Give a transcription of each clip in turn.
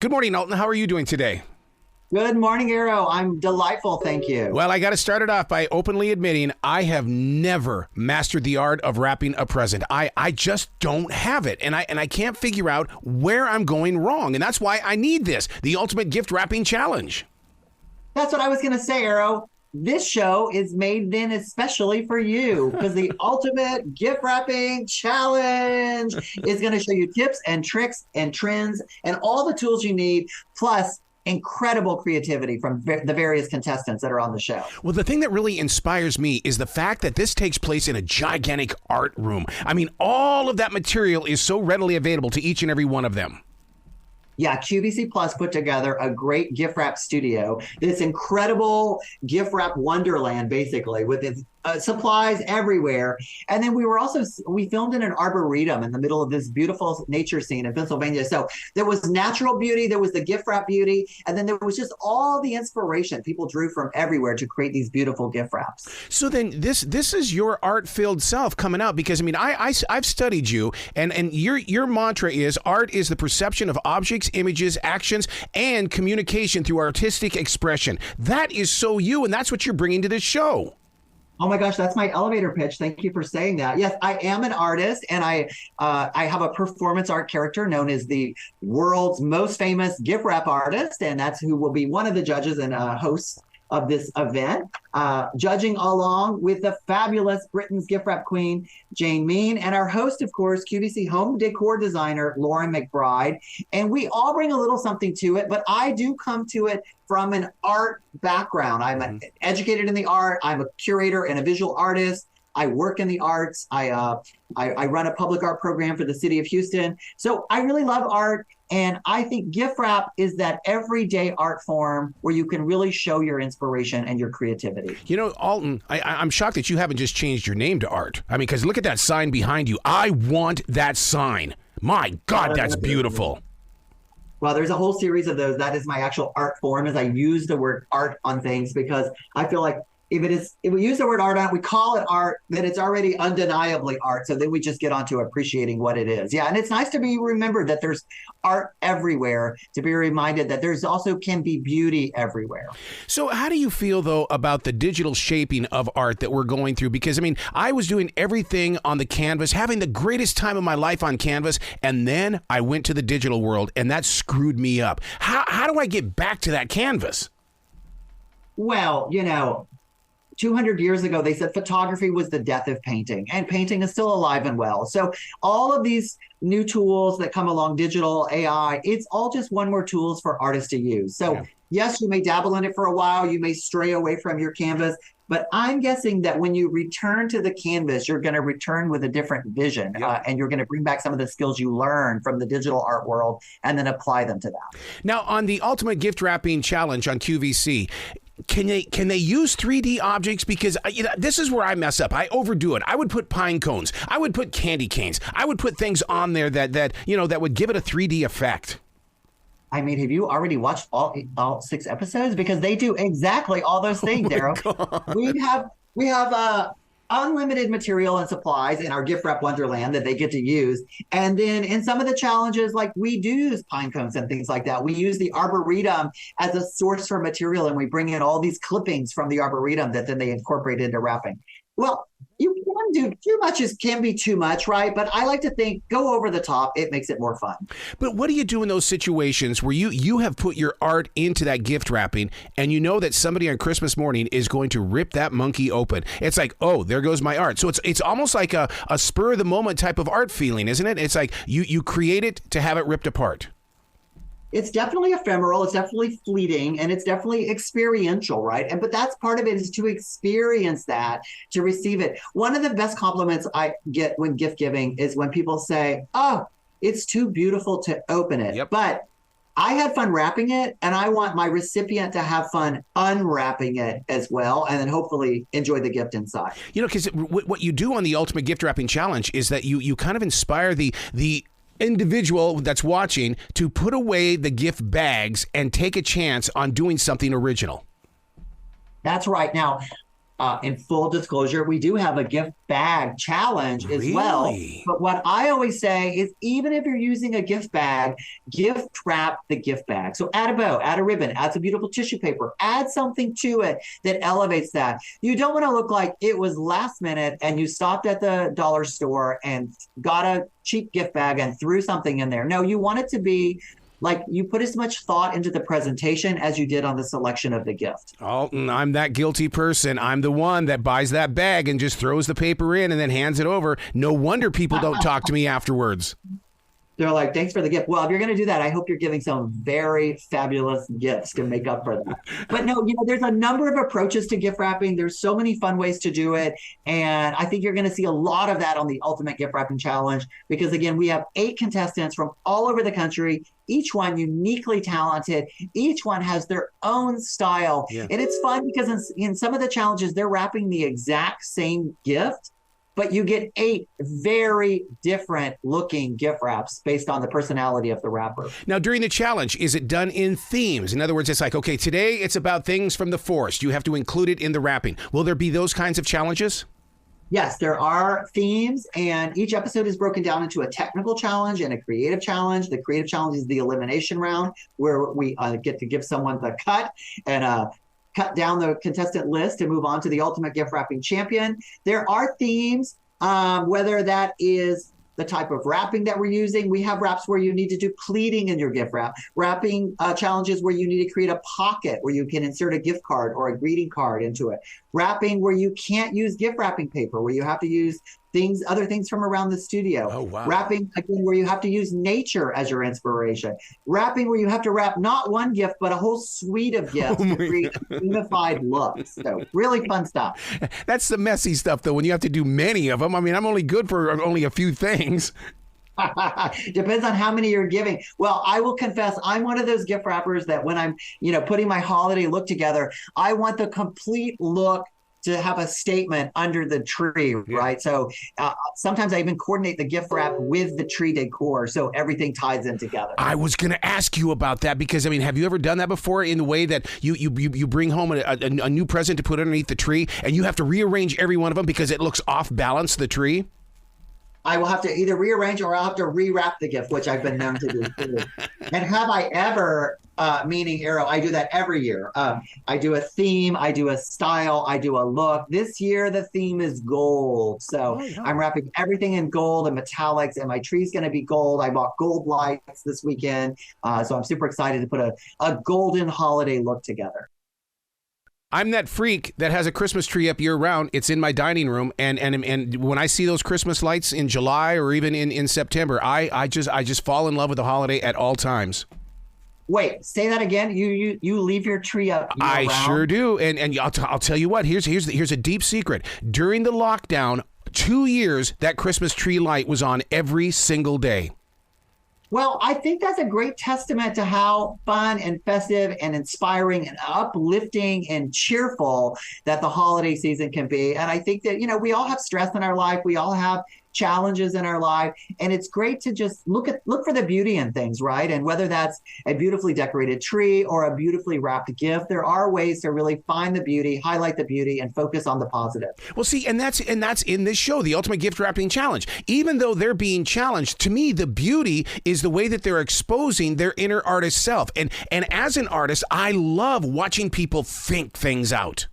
Good morning, Alton. How are you doing today? Good morning, Arrow. I'm delightful, thank you. Well, I got to start it off by openly admitting I have never mastered the art of wrapping a present. I just don't have it, and I can't figure out where I'm going wrong, and that's why I need this, the Ultimate Gift Wrapping Challenge. That's what I was going to say, Arrow. This show is made then especially for you because the Ultimate Gift Wrapping Challenge is going to show you tips and tricks and trends and all the tools you need, plus incredible creativity from the various contestants that are on the show. Well, the thing that really inspires me is the fact that this takes place in a gigantic art room. I mean, all of that material is so readily available to each and every one of them. Yeah, QVC Plus put together a great gift wrap studio, this incredible gift wrap wonderland, basically, with its supplies everywhere. And then we filmed in an arboretum in the middle of this beautiful nature scene in Pennsylvania. So there was natural beauty, there was the gift wrap beauty, and then there was just all the inspiration people drew from everywhere to create these beautiful gift wraps. So then this is your art-filled self coming out, because I mean, I've studied you, and your mantra is art is the perception of objects, images, actions, and communication through artistic expression. That is so you, and that's what you're bringing to this show. Oh my gosh, that's my elevator pitch. Thank you for saying that. Yes, I am an artist, and I have a performance art character known as the world's most famous gift wrap artist, and that's who will be one of the judges and hosts of this event, judging along with the fabulous Britain's gift wrap queen, Jane Mean, and our host, of course, QVC home decor designer, Lauren McBride. And we all bring a little something to it, but I do come to it from an art background. I'm educated in the art. I'm a curator and a visual artist. I work in the arts. I run a public art program for the city of Houston. So I really love art. And I think gift wrap is that everyday art form where you can really show your inspiration and your creativity. You know, Alton, I'm shocked that you haven't just changed your name to Art. I mean, because look at that sign behind you. I want that sign. My God, that's beautiful. Well, there's a whole series of those. That is my actual art form, as I use the word art on things, because I feel like if we use the word art on it, we call it art, then it's already undeniably art. So then we just get on to appreciating what it is. Yeah, and it's nice to be remembered that there's art everywhere, to be reminded that there's also can be beauty everywhere. So how do you feel, though, about the digital shaping of art that we're going through? Because, I mean, I was doing everything on the canvas, having the greatest time of my life on canvas, and then I went to the digital world, and that screwed me up. How do I get back to that canvas? Well, 200 years ago, they said photography was the death of painting, and painting is still alive and well. So all of these new tools that come along, digital, AI, it's all just one more tools for artists to use. So yes, you may dabble in it for a while. You may stray away from your canvas, but I'm guessing that when you return to the canvas, you're going to return with a different vision, and you're going to bring back some of the skills you learned from the digital art world and then apply them to that. Now, on the Ultimate Gift Wrapping Challenge on QVC, can they use 3D objects? Because this is where I mess up. I overdo it. I would put pine cones. I would put candy canes. I would put things on there that would give it a 3D effect. I mean, have you already watched all 6 episodes? Because they do exactly all those things, Daryl. We have unlimited material and supplies in our gift wrap wonderland that they get to use. And then in some of the challenges, like we do use pine cones and things like that. We use the arboretum as a source for material, and we bring in all these clippings from the arboretum that then they incorporate into wrapping. Well, you can do too much can be too much, right? But I like to think go over the top. It makes it more fun. But what do you do in those situations where you have put your art into that gift wrapping, and you know that somebody on Christmas morning is going to rip that monkey open? It's like, oh, there goes my art. So it's almost like a spur of the moment type of art feeling, isn't it? It's like you create it to have it ripped apart. It's definitely ephemeral, it's definitely fleeting, and it's definitely experiential, right? But that's part of it, is to experience that, to receive it. One of the best compliments I get when gift giving is when people say, oh, it's too beautiful to open it. Yep. But I had fun wrapping it, and I want my recipient to have fun unwrapping it as well, and then hopefully enjoy the gift inside. Because what you do on the Ultimate Gift Wrapping Challenge is that you kind of inspire the individual that's watching to put away the gift bags and take a chance on doing something original. That's right. Now, in full disclosure, we do have a gift bag challenge as well. Really? But what I always say is, even if you're using a gift bag, gift wrap the gift bag. So add a bow, add a ribbon, add some beautiful tissue paper, add something to it that elevates that. You don't want to look like it was last minute and you stopped at the dollar store and got a cheap gift bag and threw something in there. No, you want it to be like you put as much thought into the presentation as you did on the selection of the gift. Alton, I'm that guilty person. I'm the one that buys that bag and just throws the paper in and then hands it over. No wonder people don't talk to me afterwards. They're like, thanks for the gift. Well, if you're going to do that, I hope you're giving some very fabulous gifts to make up for that. But no, there's a number of approaches to gift wrapping. There's so many fun ways to do it. And I think you're going to see a lot of that on the Ultimate Gift Wrapping Challenge, because again, we have 8 contestants from all over the country, each one uniquely talented. Each one has their own style. Yeah. And it's fun because in some of the challenges, they're wrapping the exact same gift, but you get 8 very different looking gift wraps based on the personality of the wrapper. Now, during the challenge, is it done in themes? In other words, it's like, okay, today it's about things from the forest. You have to include it in the wrapping. Will there be those kinds of challenges? Yes, there are themes, and each episode is broken down into a technical challenge and a creative challenge. The creative challenge is the elimination round, where we get to give someone the cut and cut down the contestant list to move on to the Ultimate Gift Wrapping Champion. There are themes, whether that is the type of wrapping that we're using. We have wraps where you need to do pleating in your gift wrap. Wrapping challenges where you need to create a pocket where you can insert a gift card or a greeting card into it. Wrapping where you can't use gift wrapping paper, where you have to use other things from around the studio. Oh, wow. Wrapping, again, where you have to use nature as your inspiration. Wrapping where you have to wrap not one gift, but a whole suite of gifts to create a unified look. So really fun stuff. That's the messy stuff, though, when you have to do many of them. I mean, I'm only good for only a few things. Depends on how many you're giving. Well, I will confess, I'm one of those gift wrappers that when I'm, putting my holiday look together, I want the complete look to have a statement under the tree, right? So sometimes I even coordinate the gift wrap with the tree decor, so everything ties in together. I was going to ask you about that because, I mean, have you ever done that before in the way that you bring home a new present to put underneath the tree and you have to rearrange every one of them because it looks off balance, the tree? I will have to either rearrange or I'll have to rewrap the gift, which I've been known to do too. And have I ever, meaning Arrow, I do that every year. I do a theme, I do a style, I do a look. This year, the theme is gold. So I'm wrapping everything in gold and metallics, and my tree's going to be gold. I bought gold lights this weekend. So I'm super excited to put a golden holiday look together. I'm that freak that has a Christmas tree up year round. It's in my dining room, and when I see those Christmas lights in July or even in September, I just fall in love with the holiday at all times. Wait, say that again. You leave your tree up year round? I sure do, and I'll tell you what. Here's a deep secret. During the lockdown, 2 years that Christmas tree light was on every single day. Well, I think that's a great testament to how fun and festive and inspiring and uplifting and cheerful that the holiday season can be. And I think that, we all have stress in our life. We all have challenges in our life. And it's great to just look for the beauty in things, right? And whether that's a beautifully decorated tree or a beautifully wrapped gift, there are ways to really find the beauty, highlight the beauty, and focus on the positive. Well, see, and that's in this show, the Ultimate Gift Wrapping Challenge. Even though they're being challenged, to me, the beauty is the way that they're exposing their inner artist self. And as an artist, I love watching people think things out.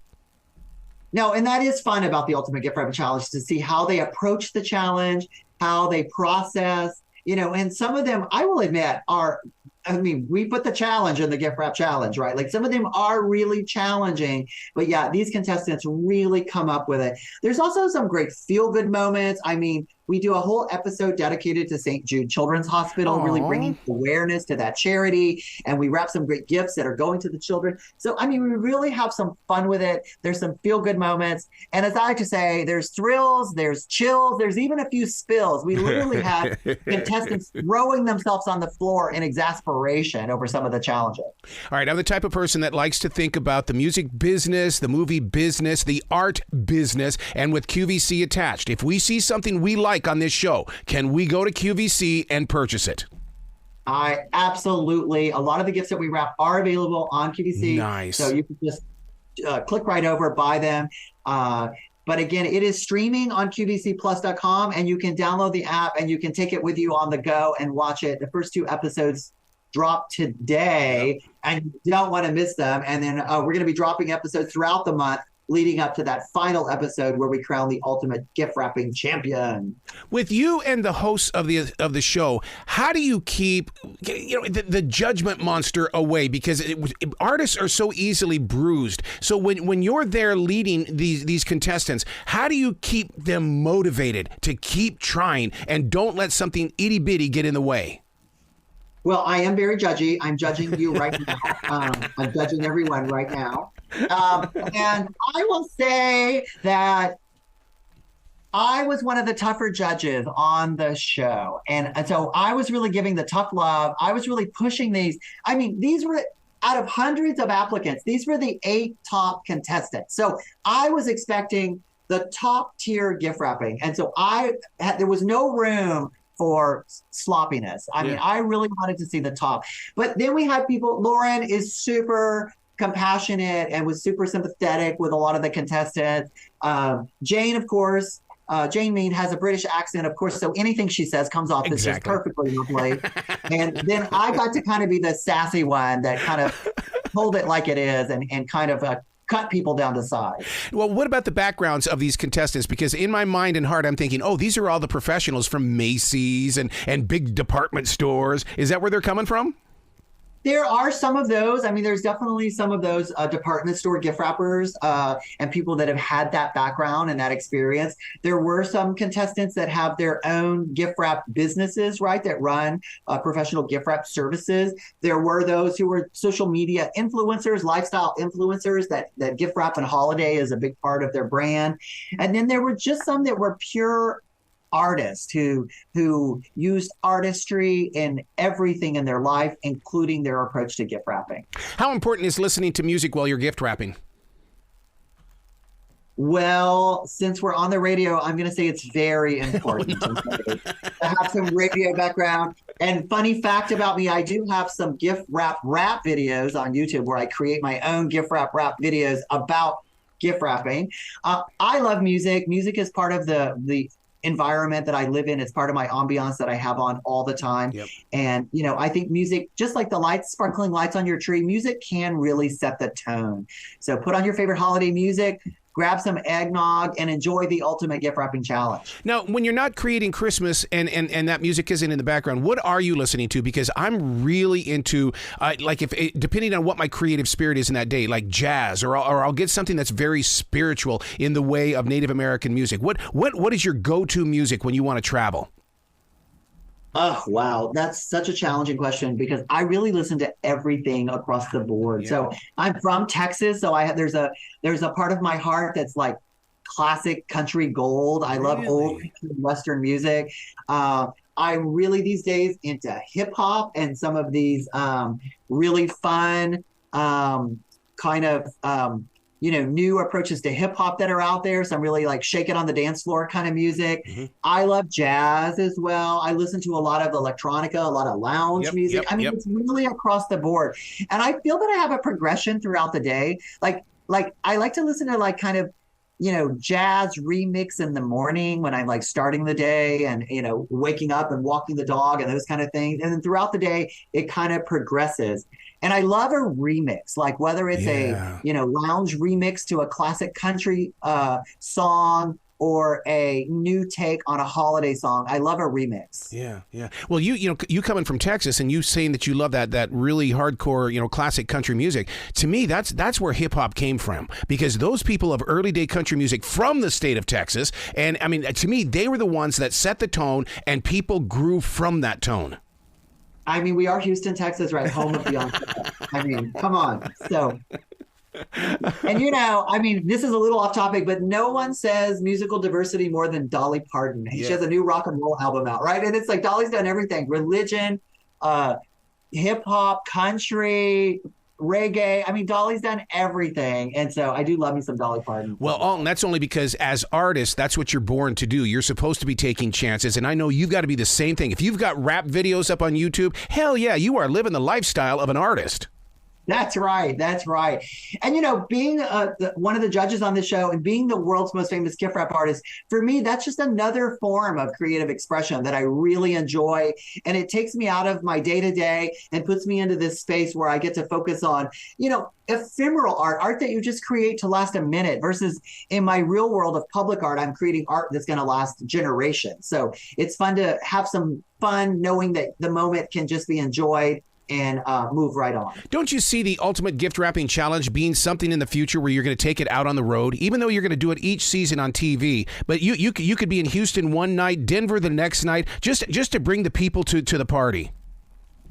No, and that is fun about the Ultimate Gift Wrapping Challenge, to see how they approach the challenge, how they process, and some of them, I will admit, we put the challenge in the gift wrap challenge, right? Like, some of them are really challenging, but yeah, these contestants really come up with it. There's also some great feel-good moments. I mean, we do a whole episode dedicated to St. Jude Children's Hospital, really bringing awareness to that charity. And we wrap some great gifts that are going to the children. So, we really have some fun with it. There's some feel-good moments. And as I like to say, there's thrills, there's chills, there's even a few spills. We literally have contestants throwing themselves on the floor in exasperation over some of the challenges. All right, I'm the type of person that likes to think about the music business, the movie business, the art business, and with QVC attached. If we see something we like on this show, can we go to QVC and purchase it? Absolutely. A lot of the gifts that we wrap are available on QVC. Nice. So you can just click right over, buy them. But again, it is streaming on QVCplus.com, and you can download the app and you can take it with you on the go and watch it. The first 2 episodes drop today, and you don't want to miss them. And then we're going to be dropping episodes throughout the month leading up to that final episode where we crown the ultimate gift wrapping champion. With you and the hosts of the show, how do you keep the judgment monster away? Because artists are so easily bruised. So when you're there leading these contestants, how do you keep them motivated to keep trying and don't let something itty bitty get in the way? Well, I am very judgy. I'm judging you right now. I'm judging everyone right now. And I will say that I was one of the tougher judges on the show. And so I was really giving the tough love. I was really pushing these. I mean, these were out of hundreds of applicants. These were the 8 top contestants. So I was expecting the top tier gift wrapping. And so there was no room for sloppiness. I mean, I really wanted to see the top. But then we had people, Lauren is super compassionate and was super sympathetic with a lot of the contestants. Jane, of course, Jane Mean has a British accent, of course, so anything she says comes off as just perfectly lovely. And then I got to kind of be the sassy one that kind of told it like it is and kind of cut people down to size. Well, what about the backgrounds of these contestants? Because in my mind and heart, I'm thinking, oh, these are all the professionals from Macy's and big department stores. Is that where they're coming from? There are some of those. I mean, there's definitely some of those department store gift wrappers and people that have had that background and that experience. There were some contestants that have their own gift wrap businesses, right, that run professional gift wrap services. There were those who were social media influencers, lifestyle influencers that gift wrap and holiday is a big part of their brand. And then there were just some that were pure artists who used artistry in everything in their life, including their approach to gift wrapping. How important is listening to music while you're gift wrapping? Well, since we're on the radio, I'm going to say it's very important to have some radio background. And funny fact about me, I do have some gift wrap videos on YouTube where I create my own gift wrap videos about gift wrapping. I love music. Music is part of the environment that I live in. It's part of my ambiance that I have on all the time. Yep. And, I think music, just like the lights, sparkling lights on your tree, music can really set the tone. So put on your favorite holiday music, grab some eggnog, and enjoy the ultimate gift wrapping challenge. Now, when you're not creating Christmas and that music isn't in the background, what are you listening to? Because I'm really into, depending on what my creative spirit is in that day, like jazz, or I'll get something that's very spiritual in the way of Native American music. What is your go-to music when you want to travel? Oh, wow. That's such a challenging question because I really listen to everything across the board. Yeah. So I'm from Texas. So there's a part of my heart that's like classic country gold. I love old Western music. I'm really these days into hip hop and some of these really fun new approaches to hip hop that are out there. Some really like shake it on the dance floor kind of music. Mm-hmm. I love jazz as well. I listen to a lot of electronica, a lot of lounge music. It's really across the board. And I feel that I have a progression throughout the day. Like I like to listen to like kind of, jazz remix in the morning when I'm like starting the day and, waking up and walking the dog and those kind of things. And then throughout the day, it kind of progresses. And I love a remix, like whether it's a, lounge remix to a classic country song or a new take on a holiday song. I love a remix. Yeah. Well, you coming from Texas and you saying that you love that really hardcore, classic country music. To me, that's where hip hop came from, because those people of early day country music from the state of Texas, and I mean, to me, they were the ones that set the tone and people grew from that tone. I mean, we are Houston, Texas, right? Home of Beyonce. I mean, come on. So, and this is a little off topic, but no one says musical diversity more than Dolly Parton. She has a new rock and roll album out, right? And it's like Dolly's done everything: religion, hip hop, country, reggae. I mean, Dolly's done everything. And so I do love me some Dolly Parton. Well, Alton, that's only because as artists, that's what you're born to do. You're supposed to be taking chances. And I know you've got to be the same thing. If you've got rap videos up on YouTube, hell yeah, you are living the lifestyle of an artist. That's right. That's right. And, being one of the judges on the show and being the world's most famous gift wrap artist, for me, that's just another form of creative expression that I really enjoy. And it takes me out of my day to day and puts me into this space where I get to focus on, ephemeral art that you just create to last a minute versus in my real world of public art, I'm creating art that's going to last generations. So it's fun to have some fun knowing that the moment can just be enjoyed and move right on. Don't you see the Ultimate Gift Wrapping Challenge being something in the future where you're going to take it out on the road, even though you're going to do it each season on TV? But you could be in Houston one night, Denver the next night, just to bring the people to the party.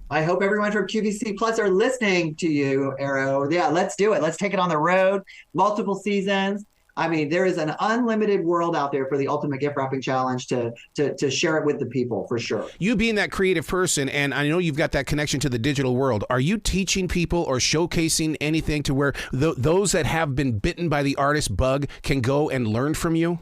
I hope everyone from QVC Plus are listening to you, Arrow. Yeah, let's do it. Let's take it on the road, multiple seasons. I mean, there is an unlimited world out there for the Ultimate Gift Wrapping Challenge to share it with the people, for sure. You being that creative person, and I know you've got that connection to the digital world, are you teaching people or showcasing anything to where those that have been bitten by the artist bug can go and learn from you?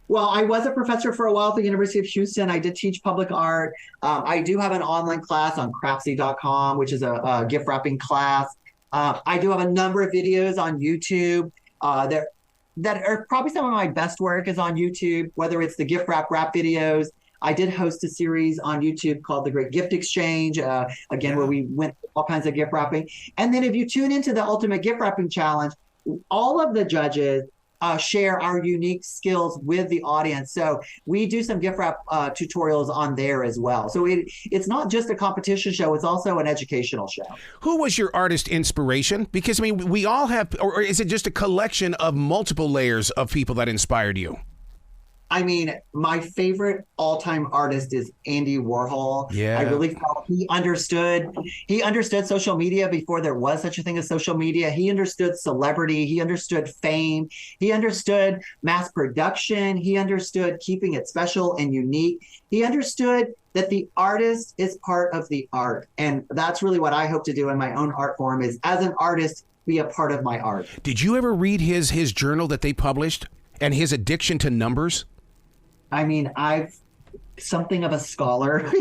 Well, I was a professor for a while at the University of Houston. I did teach public art. I do have an online class on craftsy.com, which is a gift wrapping class. I do have a number of videos on YouTube. That are probably some of my best work is on YouTube, whether it's the gift wrap videos. I did host a series on YouTube called The Great Gift Exchange, where we went through all kinds of gift wrapping. And then if you tune into the Ultimate Gift Wrapping Challenge, all of the judges share our unique skills with the audience. So we do some gift wrap tutorials on there as well. So it's not just a competition show, it's also an educational show. Who was your artist inspiration? Because, I mean, we all have, or is it just a collection of multiple layers of people that inspired you? I mean, my favorite all-time artist is Andy Warhol. Yeah. I really felt he understood social media before there was such a thing as social media. He understood celebrity. He understood fame. He understood mass production. He understood keeping it special and unique. He understood that the artist is part of the art. And that's really what I hope to do in my own art form is, as an artist, be a part of my art. Did you ever read his journal that they published and his addiction to numbers? I mean, I've something of a scholar.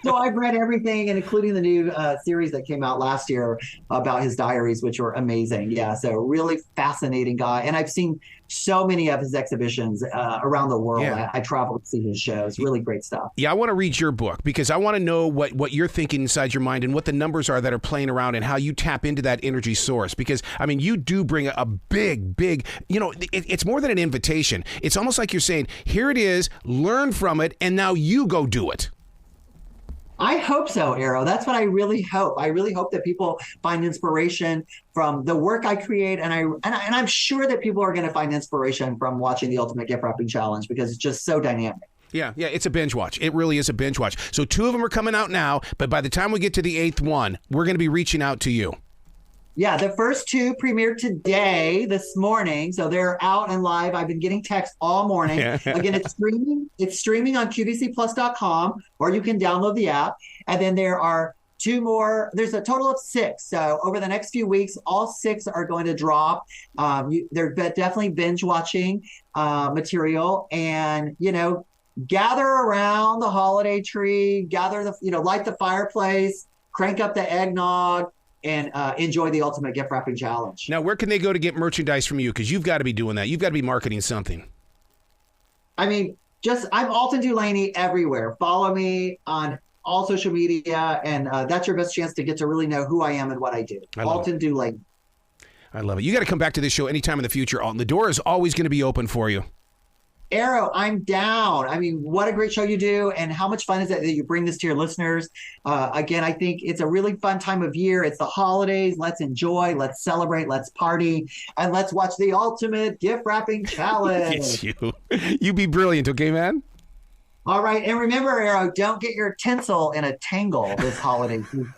So I've read everything, and including the new series that came out last year about his diaries, which were amazing. Yeah, so really fascinating guy. And I've seen so many of his exhibitions around the world. Yeah. I travel to see his shows. Really great stuff. Yeah, I want to read your book because I want to know what you're thinking inside your mind and what the numbers are that are playing around and how you tap into that energy source. Because, I mean, you do bring a big, it's more than an invitation. It's almost like you're saying, here it is, learn from it, and now you go do it. I hope so, Arrow. That's what I really hope. I really hope that people find inspiration from the work I create, and I'm sure that people are going to find inspiration from watching the Ultimate Gift Wrapping Challenge because it's just so dynamic. Yeah, it's a binge watch. It really is a binge watch. So 2 of them are coming out now, but by the time we get to the 8th one, we're going to be reaching out to you. Yeah, the first 2 premiered today, this morning, so they're out and live. I've been getting texts all morning. Again, it's streaming on QVCplus.com, or you can download the app. And then there are 2 more. There's a total of 6. So over the next few weeks, all 6 are going to drop. They're definitely binge watching material, and gather around the holiday tree, light the fireplace, crank up the eggnog, and enjoy the Ultimate Gift Wrapping Challenge. Now, where can they go to get merchandise from you? Because you've got to be doing that. You've got to be marketing something. I mean, I'm Alton DuLaney everywhere. Follow me on all social media, and that's your best chance to get to really know who I am and what I do. Alton DuLaney. I love it. You got to come back to this show anytime in the future, Alton. The door is always going to be open for you. Arrow, I'm down. I mean, what a great show you do, and how much fun is it that you bring this to your listeners? Again, I think it's a really fun time of year. It's the holidays. Let's enjoy, let's celebrate, let's party, and let's watch the Ultimate Gift Wrapping Challenge. Yes, you be brilliant, okay, man? All right, and remember, Arrow, don't get your tinsel in a tangle this holiday season.